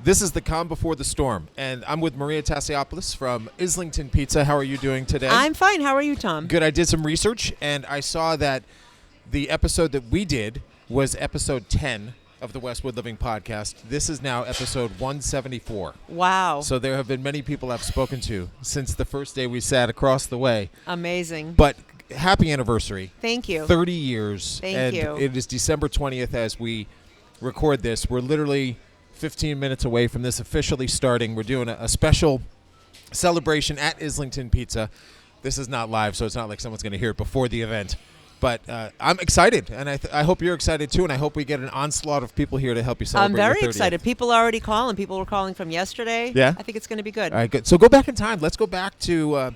This is the calm before the storm, and I'm with Maria Tassiopoulos from Islington Pizza. How are you doing today? I'm fine. How are you, Tom? Good. I did some research, and I saw that the episode that we did was episode 10 of the Westwood Living podcast. This is now episode 174. Wow. So there have been many people I've spoken to since the first day we sat across the way. Amazing. But happy anniversary. Thank you. 30 years. Thank you. It is December 20th as we record this. We're literally 15 minutes away from this officially starting. We're doing a special celebration at Islington Pizza. This is not live, so it's not like someone's going to hear it before the event. But I'm excited, and I hope you're excited too, and I hope we get an onslaught of people here to help you celebrate I'm very your 30th. excited. People are already calling. People were calling from yesterday. Yeah? I think it's going to be good. All right, good. So go back in time. Let's go back to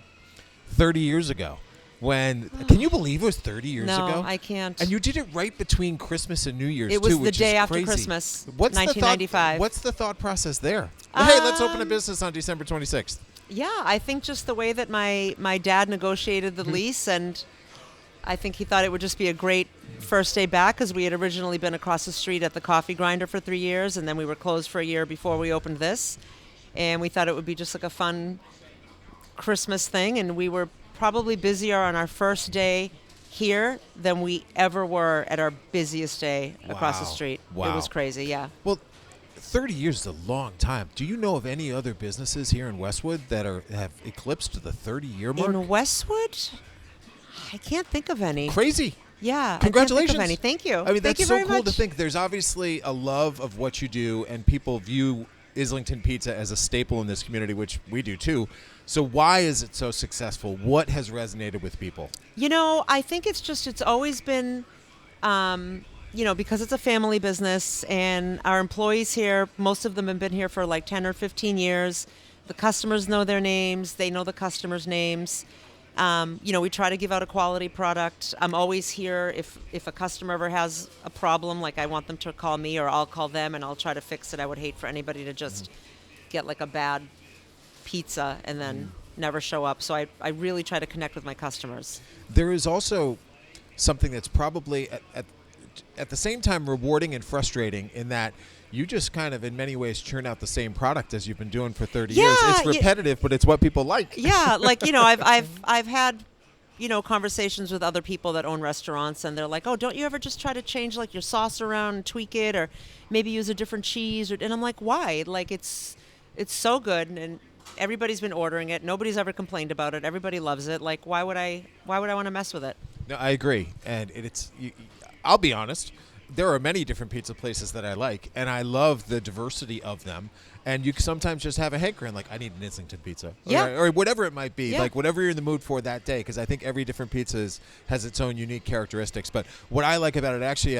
30 years ago. When can you believe it was 30 years ago? No, I can't. And you did it right between Christmas and New Year's, It was too, the which day is after crazy. Christmas, What's 1995. What's the thought process there? Hey, let's open a business on December 26th. Yeah, I think just the way that my dad negotiated the lease, and I think he thought it would just be a great first day back because we had originally been across the street at the Coffee Grinder for 3 years, and then we were closed for a year before we opened this. And we thought it would be just like a fun Christmas thing, and we were probably busier on our first day here than we ever were at our busiest day across the street. Wow. It was crazy, yeah. Well, 30 years is a long time. Do you know of any other businesses here in Westwood that have eclipsed the 30-year mark? In Westwood? I can't think of any. Crazy. Yeah. Congratulations. I can't think of any. Thank you. I mean, Thank that's you so very cool much. to think. There's obviously a love of what you do, and people view Islington Pizza as a staple in this community, which we do too. So why is it so successful? What has resonated with people? You know, I think it's always been, because it's a family business, and our employees here, most of them have been here for like 10 or 15 years. The customers know their names. They know the customers' names. We try to give out a quality product. I'm always here if a customer ever has a problem, like I want them to call me or I'll call them and I'll try to fix it. I would hate for anybody to just get like a bad pizza and then never show up. So I really try to connect with my customers. There is also something that's probably at the same time rewarding and frustrating in that you just kind of in many ways churn out the same product as you've been doing for 30 years. It's repetitive, but it's what people like. Yeah, I've had conversations with other people that own restaurants, and they're like, "Oh, don't you ever just try to change like your sauce around and tweak it, or maybe use a different cheese?" And I'm like, "Why? Like it's so good, and everybody's been ordering it. Nobody's ever complained about it. Everybody loves it. Like why would I want to mess with it?" No, I agree, and I'll be honest. There are many different pizza places that I like, and I love the diversity of them. And you sometimes just have a hankering, like, I need an Islington pizza. Yeah. Or whatever it might be, Yeah. like whatever you're in the mood for that day, because I think every different pizza has its own unique characteristics. But what I like about it, actually,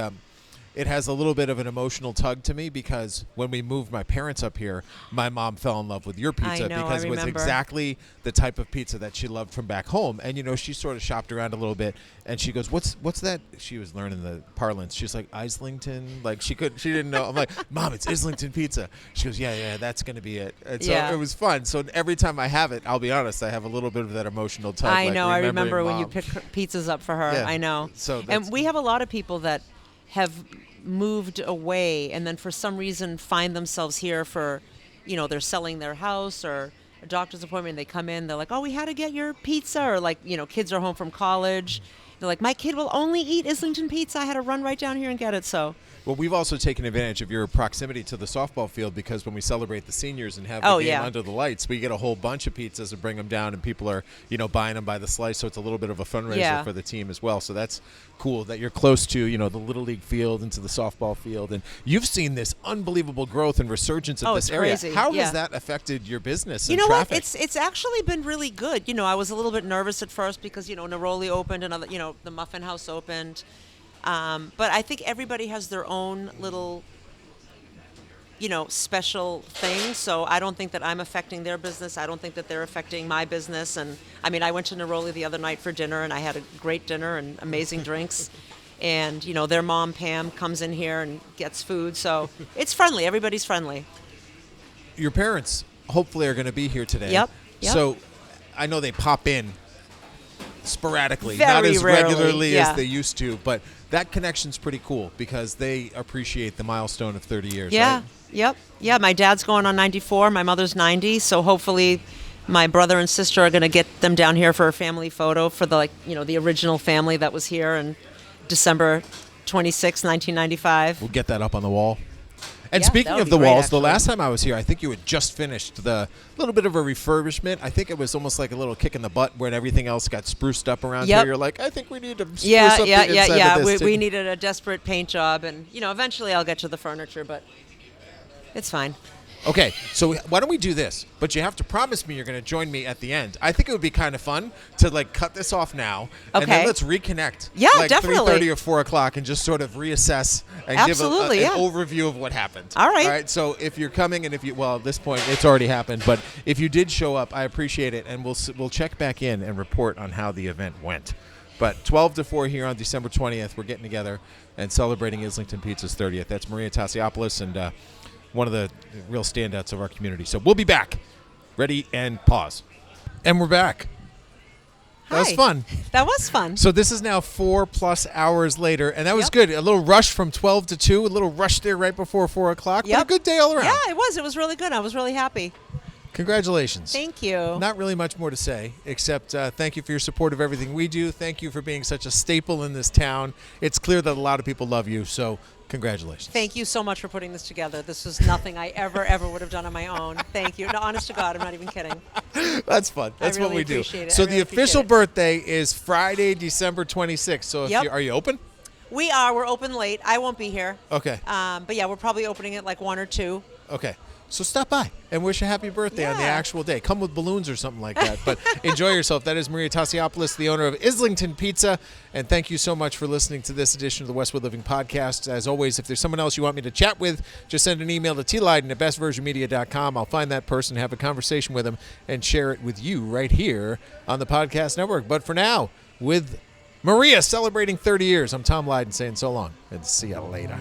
it has a little bit of an emotional tug to me because when we moved my parents up here, my mom fell in love with your pizza because it was exactly the type of pizza that she loved from back home. And, she sort of shopped around a little bit, and she goes, what's that? She was learning the parlance. She's like, Islington? Like, she didn't know. I'm like, Mom, it's Islington Pizza. She goes, yeah, that's going to be it. And so it was fun. So every time I have it, I'll be honest, I have a little bit of that emotional tug. I know. I remember when Mom. you picked pizzas up for her. Yeah. I know. And we have a lot of people that have moved away and then for some reason find themselves here for, they're selling their house or a doctor's appointment. They come in, they're like, "Oh, we had to get your pizza," or like, kids are home from college. They're like, "My kid will only eat Islington Pizza. I had to run right down here and get it." So. Well, we've also taken advantage of your proximity to the softball field because when we celebrate the seniors and have the game under the lights, we get a whole bunch of pizzas and bring them down, and people are, buying them by the slice. So it's a little bit of a fundraiser for the team as well. So that's cool that you're close to, the Little League field and to the softball field. And you've seen this unbelievable growth and resurgence of this area. Crazy. How has that affected your business and traffic? What? It's actually been really good. I was a little bit nervous at first because, Neroli opened and the Muffin House opened. But I think everybody has their own little, special thing. So I don't think that I'm affecting their business. I don't think that they're affecting my business. And I mean, I went to Neroli the other night for dinner, and I had a great dinner and amazing drinks. And, their mom, Pam, comes in here and gets food. So it's friendly. Everybody's friendly. Your parents hopefully are going to be here today. Yep. So I know they pop in sporadically, Very not as rarely, regularly yeah. as they used to. But that connection's pretty cool because they appreciate the milestone of 30 years. Yeah. Right? Yep. Yeah. My dad's going on 94. My mother's 90. So hopefully, my brother and sister are going to get them down here for a family photo for the original family that was here in December 26, 1995. We'll get that up on the wall. And Yeah, speaking that would of be the great, walls, the actually. last time I was here, I think you had just finished the little bit of a refurbishment. I think it was almost like a little kick in the butt when everything else got spruced up around Yep. here. You're like, I think we need to spruce Yeah, up yeah, the yeah, inside yeah. of this. We needed a desperate paint job, and eventually I'll get to the furniture, but it's fine. Okay, so why don't we do this? But you have to promise me you're going to join me at the end. I think it would be kind of fun to cut this off now, and then Okay. let's reconnect. Yeah, definitely. 3:30 or 4 o'clock, and just sort of reassess and Absolutely, give yeah. an overview of what happened. All right. All right. So if you're coming, and at this point it's already happened, but if you did show up, I appreciate it, and we'll check back in and report on how the event went. But 12 to 4 here on December 20th, we're getting together and celebrating Islington Pizza's 30th. That's Maria Tassiopoulos and one of the real standouts of our community. So we'll be back. Ready and pause. And we're back. That was Hi. fun. That was fun. So this is now 4+ hours later, and that was Yep. good. A little rush from 12 to 2, a little rush there right before 4 o'clock. But a Yep. good day all around. Yeah, it was. It was really good. I was really happy. Congratulations. Thank you. Not really much more to say, except thank you for your support of everything we do. Thank you for being such a staple in this town. It's clear that a lot of people love you, so congratulations. Thank you so much for putting this together. This was nothing I ever would have done on my own. Thank you. No, honest to God, I'm not even kidding. That's fun. That's really what we do. appreciate it. So I the really official appreciate it. birthday is Friday, December 26th. So Yep. are you open? We are. We're open late. I won't be here. Okay. But yeah, we're probably opening at 1 or 2. Okay. So stop by and wish a happy birthday on the Yeah. actual day. Come with balloons or something like that. But enjoy yourself. That is Maria Tassiopoulos, the owner of Islington Pizza. And thank you so much for listening to this edition of the Westwood Living Podcast. As always, if there's someone else you want me to chat with, just send an email to tleiden@bestversionmedia.com. I'll find that person, have a conversation with them, and share it with you right here on the podcast network. But for now, with Maria celebrating 30 years, I'm Tom Leyden saying so long and see you later.